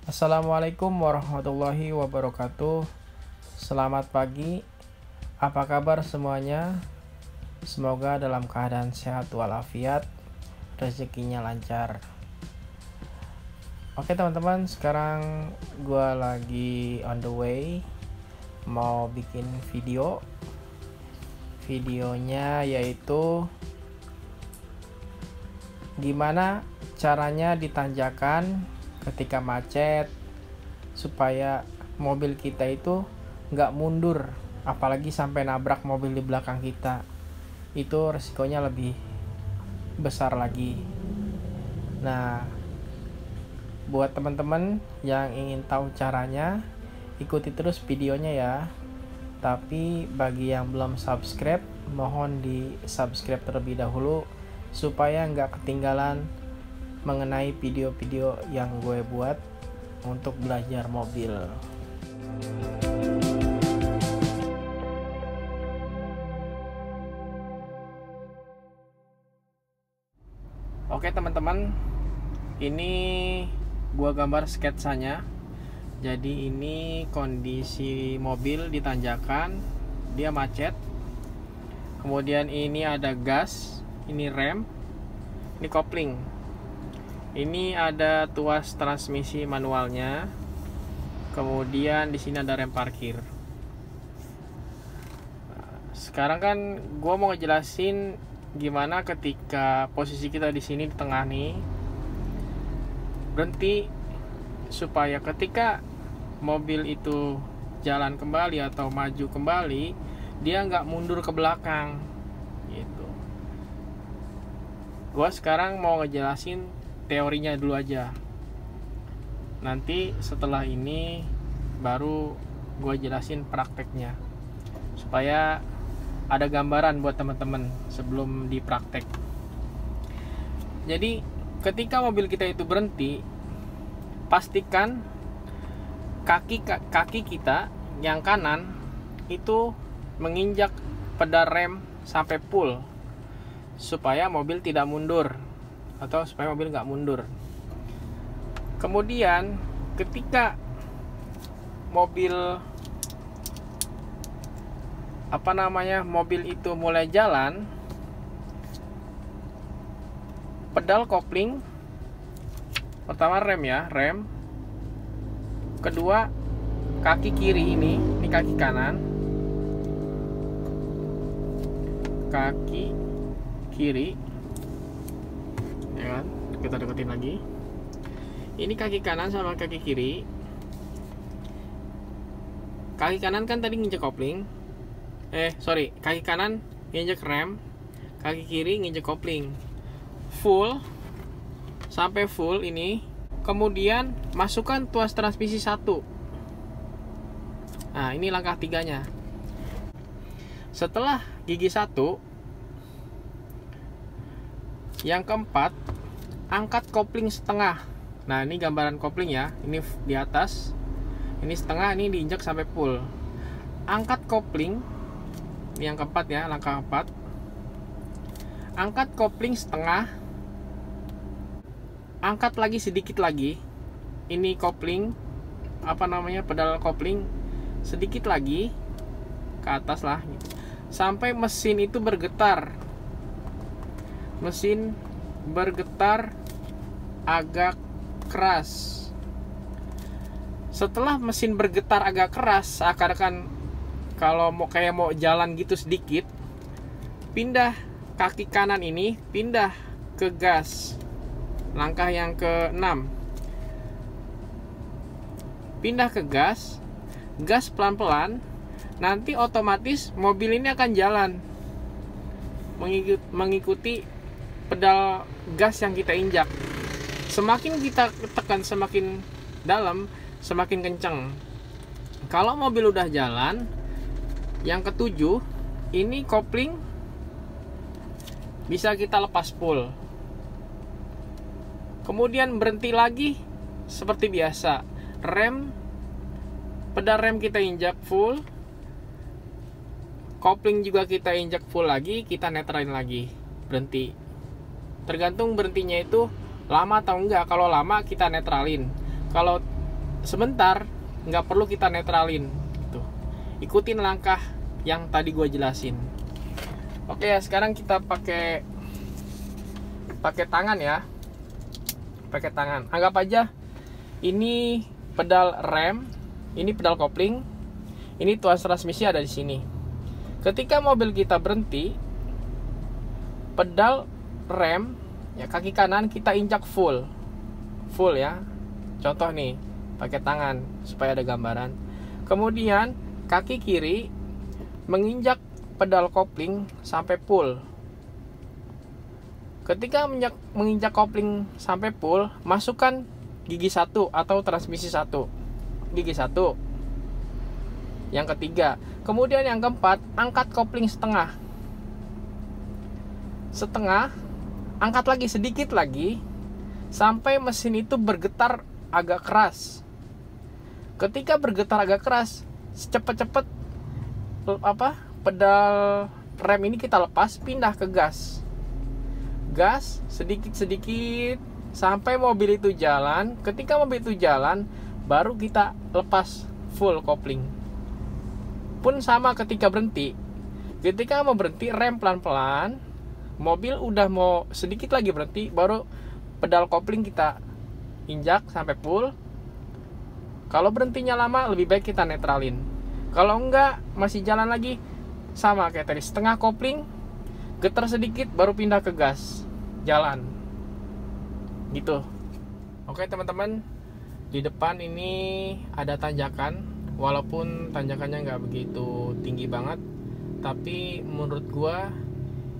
Assalamualaikum warahmatullahi wabarakatuh. Selamat pagi. Apa kabar semuanya? Semoga dalam keadaan sehat walafiat, rezekinya lancar. Oke teman-teman, sekarang gue lagi on the way mau bikin video. Videonya yaitu gimana caranya ditanjakan ketika macet supaya mobil kita itu nggak mundur, apalagi sampai nabrak mobil di belakang kita. Itu resikonya lebih besar lagi. Nah, buat teman-teman yang ingin tahu caranya, ikuti terus videonya ya. Tapi bagi yang belum subscribe, mohon di subscribe terlebih dahulu supaya nggak ketinggalan mengenai video-video yang gue buat untuk belajar mobil. Oke teman-teman, ini gue gambar sketsanya. Jadi ini kondisi mobil di tanjakan, dia macet. Kemudian ini ada gas, ini rem, ini kopling. Ini ada tuas transmisi manualnya. Kemudian di sini ada rem parkir. Sekarang kan gue mau ngejelasin gimana ketika posisi kita di sini di tengah nih, berhenti supaya ketika mobil itu jalan kembali atau maju kembali, dia nggak mundur ke belakang gitu. Gue sekarang mau ngejelasin teorinya dulu aja. Nanti setelah ini baru gue jelasin prakteknya supaya ada gambaran buat teman-teman sebelum dipraktek. Jadi ketika mobil kita itu berhenti, pastikan kaki kita yang kanan itu menginjak pedal rem sampai full supaya mobil tidak mundur atau supaya mobil nggak mundur. Kemudian ketika mobil mobil itu mulai jalan, pedal kopling pertama rem ya, rem. Kedua kaki kiri ini kaki kanan, kaki kiri ya kan, kita deketin lagi. Ini kaki kanan sama kaki kiri. Kaki kanan kan tadi nginjek kopling. Kaki kanan nginjek rem, kaki kiri nginjek kopling. Full sampai full ini. Kemudian masukkan tuas transmisi 1. Nah, ini langkah 3-nya. Setelah gigi 1, yang keempat, angkat kopling setengah. Nah, ini gambaran kopling ya. Ini di atas, ini setengah, ini diinjak sampai full. Angkat kopling. Ini yang keempat ya, langkah 4. Angkat kopling setengah. Angkat lagi sedikit lagi. Ini kopling, pedal kopling sedikit lagi ke atas lah gitu. Sampai mesin itu bergetar. Mesin bergetar agak keras. Setelah mesin bergetar agak keras, seakan-akan kalau mau jalan gitu sedikit, pindah kaki kanan ini, pindah ke gas. Langkah yang ke-6. Pindah ke gas. Gas pelan-pelan. Nanti otomatis mobil ini akan jalan mengikuti pedal gas yang kita injak. Semakin kita tekan semakin dalam, semakin kencang. Kalau mobil udah jalan, yang ke-7, ini kopling bisa kita lepas full. Kemudian berhenti lagi seperti biasa. Pedal rem kita injak full. Kopling juga kita injak full lagi, kita netralin lagi, berhenti. Tergantung berhentinya itu lama atau enggak. Kalau lama kita netralin, kalau sebentar, nggak perlu kita netralin gitu. Ikutin langkah yang tadi gue jelasin. Oke ya, sekarang kita pakai tangan ya. Pakai tangan. Anggap aja ini pedal rem, ini pedal kopling, ini tuas transmisi ada di sini. Ketika mobil kita berhenti, pedal rem ya, kaki kanan kita injak full ya. Contoh nih, pakai tangan supaya ada gambaran. Kemudian kaki kiri menginjak pedal kopling sampai full. Ketika menginjak kopling sampai full, masukkan gigi 1 atau transmisi 1. Gigi 1. Yang ketiga, kemudian yang keempat, angkat kopling setengah. Angkat lagi sedikit lagi sampai mesin itu bergetar agak keras. Ketika bergetar agak keras, cepet-cepet pedal rem ini kita lepas, pindah ke gas. Gas sedikit-sedikit sampai mobil itu jalan. Ketika mobil itu jalan, baru kita lepas full kopling. Pun sama ketika berhenti. Ketika mau berhenti, rem pelan-pelan. Mobil udah mau sedikit lagi berhenti, baru pedal kopling kita injak sampai full. Kalau berhentinya lama, lebih baik kita netralin. Kalau enggak, masih jalan lagi, sama kayak tadi, setengah kopling, getar sedikit, baru pindah ke gas, jalan gitu. Oke teman-teman, di depan ini ada tanjakan. Walaupun tanjakannya nggak begitu tinggi banget, tapi menurut gua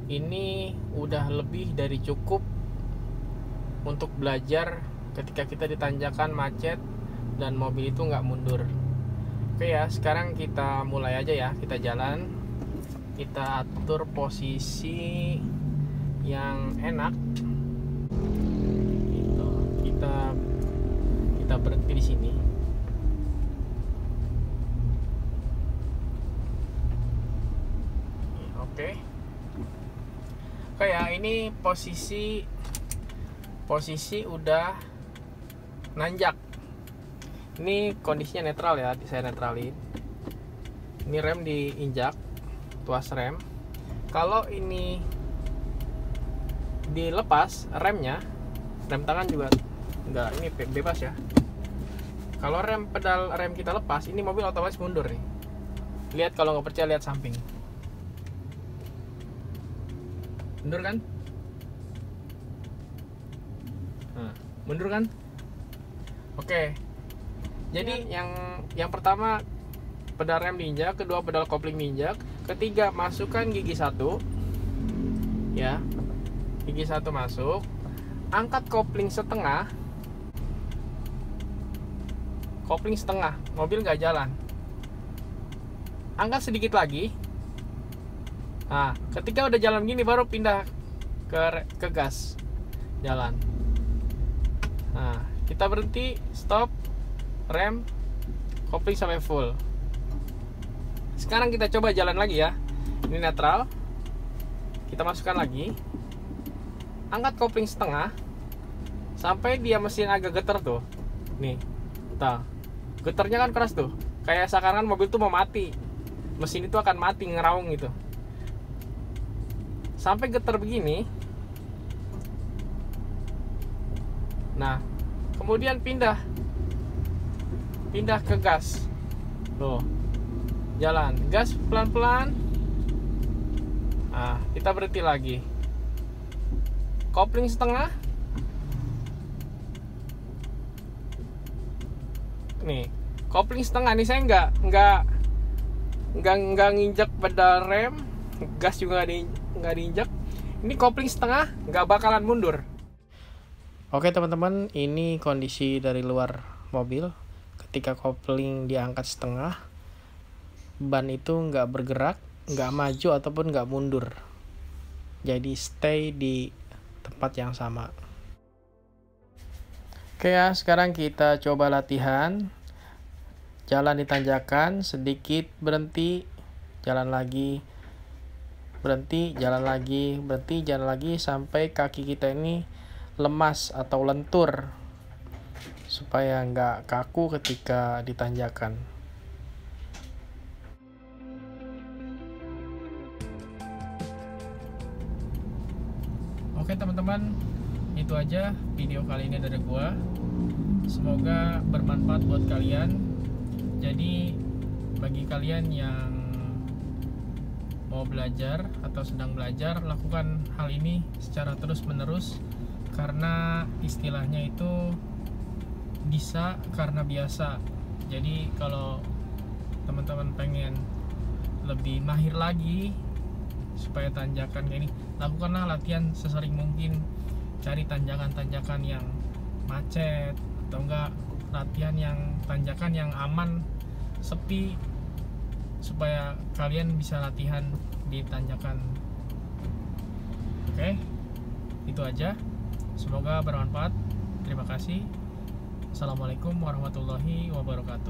ini udah lebih dari cukup untuk belajar ketika kita di tanjakan macet dan mobil itu nggak mundur. Oke ya, sekarang kita mulai aja ya. Kita jalan, kita atur posisi yang enak gitu. Kita berhenti di sini. Oke ya, ini posisi udah nanjak. Ini kondisinya netral ya, saya netralin. Ini rem diinjak, tuas rem. Kalau ini dilepas remnya, rem tangan juga enggak, ini bebas ya. Kalau pedal rem kita lepas, ini mobil otomatis mundur nih. Lihat, kalau nggak percaya lihat samping. Mundur kan? Nah, mundur kan? Oke. Jadi yang pertama pedal rem diinjak, kedua pedal kopling diinjak, ketiga masukkan gigi 1. Ya. Gigi 1 masuk. Angkat kopling setengah. Kopling setengah, mobil nggak jalan. Angkat sedikit lagi. Nah, ketika udah jalan gini baru pindah ke gas, jalan. Nah, kita berhenti, stop, rem, kopling sampai full. Sekarang kita coba jalan lagi ya. Ini netral. Kita masukkan lagi. Angkat kopling setengah sampai dia mesin agak getar tuh. Nih, tuh. Getarnya kan keras tuh. Kayak seakan-akan mobil tuh mau mati. Mesin itu akan mati, ngeraung gitu. Sampai getar begini. Nah, kemudian pindah ke gas. Loh, jalan, gas pelan-pelan. Nah, kita berhenti lagi. Kopling setengah. Nih, kopling setengah nih, saya nggak nginjek pedal rem, gas juga nggak diinjek. Ini kopling setengah, nggak bakalan mundur. Oke teman-teman, ini kondisi dari luar mobil. Ketika kopling diangkat setengah, ban itu nggak bergerak, nggak maju ataupun nggak mundur. Jadi stay di tempat yang sama. Oke ya, sekarang kita coba latihan. Jalan di tanjakan, sedikit berhenti, jalan lagi, berhenti, jalan lagi, berhenti, jalan lagi, sampai kaki kita ini lemas atau lentur. supaya nggak kaku ketika ditanjakan. Oke teman-teman, itu aja video kali ini dari gua. Semoga bermanfaat buat kalian. Jadi bagi kalian yang mau belajar atau sedang belajar, lakukan hal ini secara terus-menerus, karena istilahnya itu bisa karena biasa. Jadi kalau teman-teman pengen lebih mahir lagi supaya tanjakan kayak ini, lakukanlah latihan sesering mungkin. Cari tanjakan-tanjakan yang macet, atau enggak latihan yang tanjakan yang aman, sepi, supaya kalian bisa latihan di tanjakan. Oke, itu aja. Semoga bermanfaat. Terima kasih. Assalamualaikum warahmatullahi wabarakatuh.